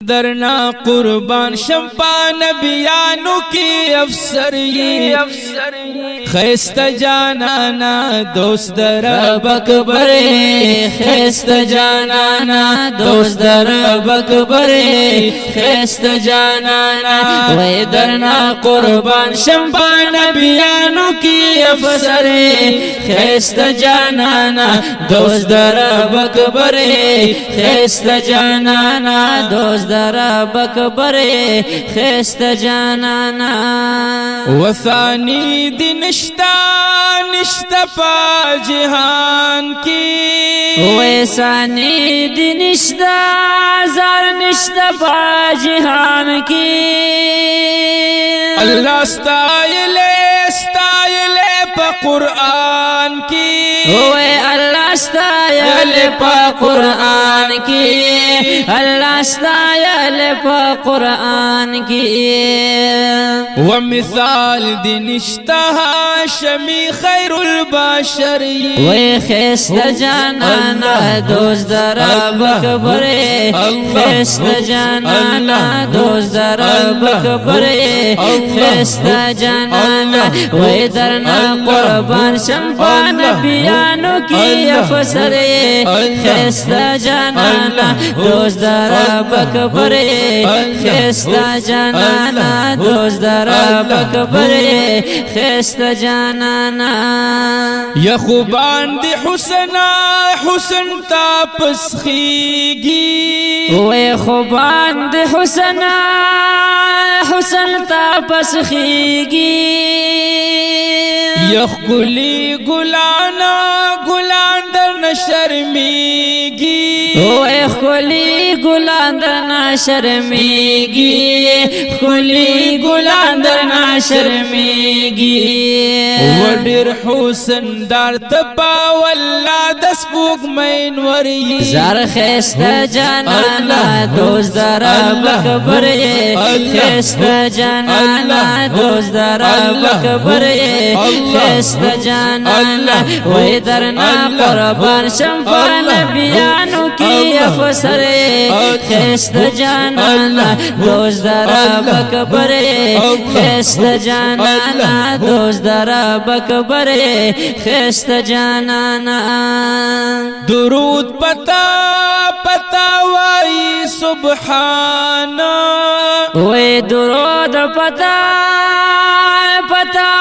درنا قربان شمپا نبیانو کی افسری خیست جانانا دوست در بکبری خیست جانانا دوست در بکبری خیست جانانا وی درنا قربان شمپا نبیانو کی افسری خیست جانانا دوست در بکبری خیست جانانا دوست در بکبری خیست جانانا وثانی دی نشتا پا جہان کی ویسانی دی نشتا زار نشتا پا جہان کی اللہ ستائلے پا قرآن کی وی اللہ ستائل پا قرآن کی اللہ ستائل پا قرآن کی ومثال دی نشتا شمی خیر البشری وی خیست جانانا دوست در بکبری خیست جانانا دوست در بکبری خیست جانانا وی درنا قربان شمپا نبیانو کی افسری خیست جانانا دوست در بکبری خیست جانانا دوست در بکبری خیست جانانا یا خوبان دی حسن تا پسخیگی وی خوبان دی حسن تا پسخیگی یخ گلی گلان در نشرمیگی وی خلی گلان در نشرمیگی خلی گلان در نشرمیگی وڈر حسن دار تپا واللہ دس بوک مینوری زار خیست جانانا دوست در بکبری خیست جانانا دوست در بکبری خیست جانانا وی درنا قربان شمپا نبیانو کی افسری خیست جانانا دوست در بکبری خیست جانانا دوست در بکبری خیست جانانا درود پتا وائی سبحانا وی درود پتا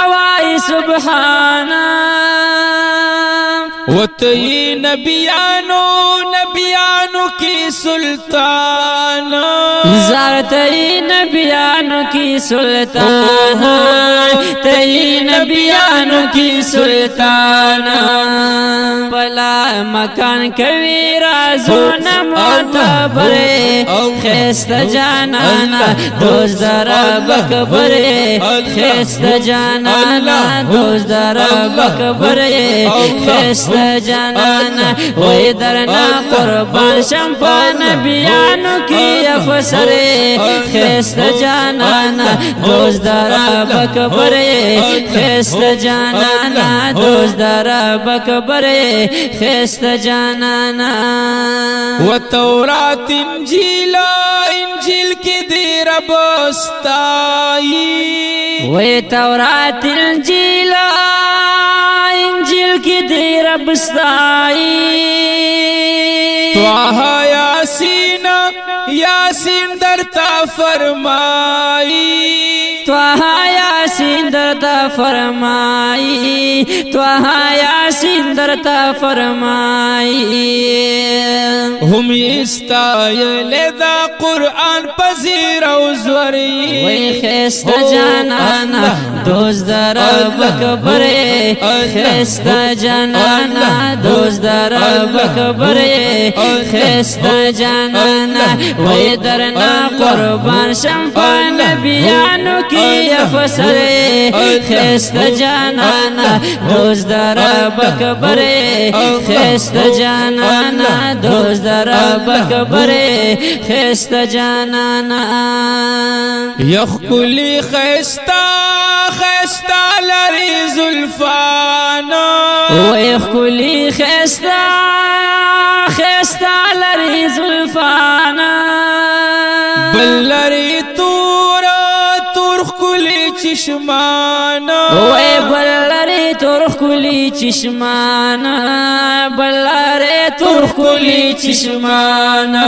وائی سبحانا وتی نبیانو کی سلطانا زارتی نبیانو کی سلطانا تی نبیانو کی سلطانا بلا مکان کوي رازونه معتبره خیست جانانا دوست در بکبره خیست جانانا دوست در بکبره خیست جانانا وی درنا قربان شمپا نبیانو کی افسری خیست جانانا دوست در بکبره خیست جانانا دوست در بکبره خیست جانانا و تورات انجیل کی دی رب استائی وی تورات انجیل کی دی رب استائی طه یاسین در تا فرمائی طه یاسین در تا فرمائی طه یاسین در تا فرمائی هم استایل دا قرآن پذیر او زوری وی خیست جانانا دوست در بکبری خیست جانانا دوست در بکبری خیست جانانا وی درنا قربان شمپا نبیانو کی افسری خیست جانانا دوست در بکبری خیست جانانا دوست در بکبری خیست جانانا یخ کلی خیستا لری زلفانا ویخ کلی خیستا لری زلفانا بلری تور خلی چشمانا وای بلری تور خلی چشمانا بلری تور خلی چشمانا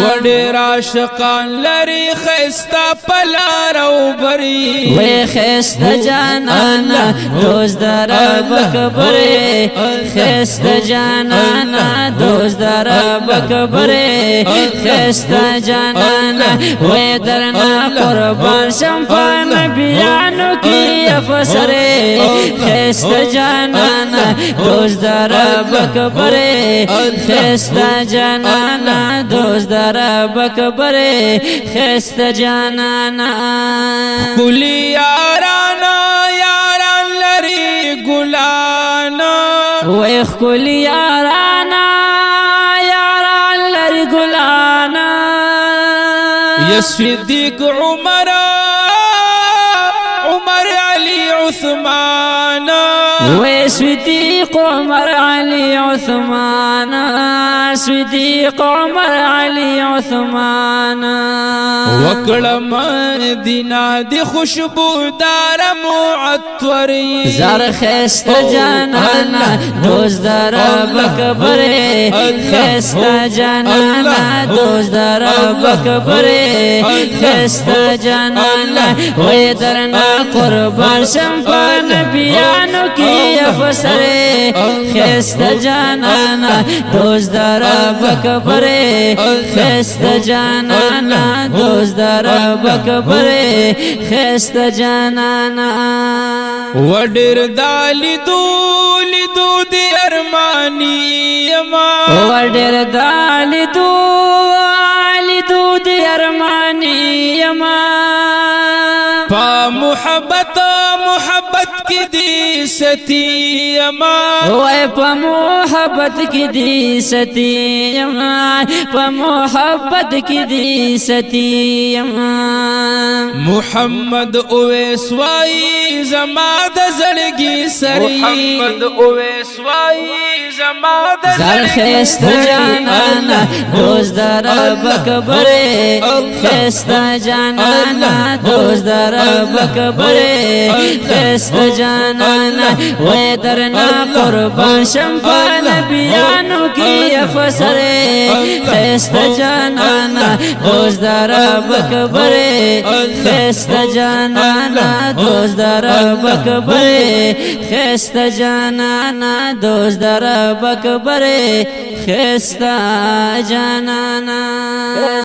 وډیر عاشقان لري خستا پلار او بری وای خستا جانانا دوست در بکبره خستا جانانا دوست در بکبره خستا جانانا وای درنا قربان شمپان بیانو کی افسره خستا جانانا دوست در بکبره خستا جانانا دوست در بکبره خستا جانانا کلی یارانا یاران لري ګلانا وای کلی یارانا یاران لري ګلانا یا صدیق عمر علی عثمان وای صدیق عمر علی عثمان صدیق عمر علی عثمان وکړه مدینه دی خوشبودار معطری زر خست جانانا دوست در بکبره خست جانانا دوست در بکبره خست جانانا وی درنا قربان شمپان بیانو کی افسره خست جانانا دوست در بکبره خست جانانا دوست در بکبره خست جانانا وډیر دالی دو دی ارمانی یما وډیر دالی دو دی ارمانی یما پا محبت کی دی ستی یما وای پا محبت کی دی ستی یما پا محبت کی دی ستی یما محمد اویس وای زما د زړګي سری محمد اویس وای زما د زر خست جانانا دوست در بکبره خست جانانا دوست در بکبره خست جانانا وی درنا قربان شمپان بیانو کی افسره خست جانانا دوست در بکبره خست جانانا دوست در بکبره خست جانانا دوست در بکبره خست جانانا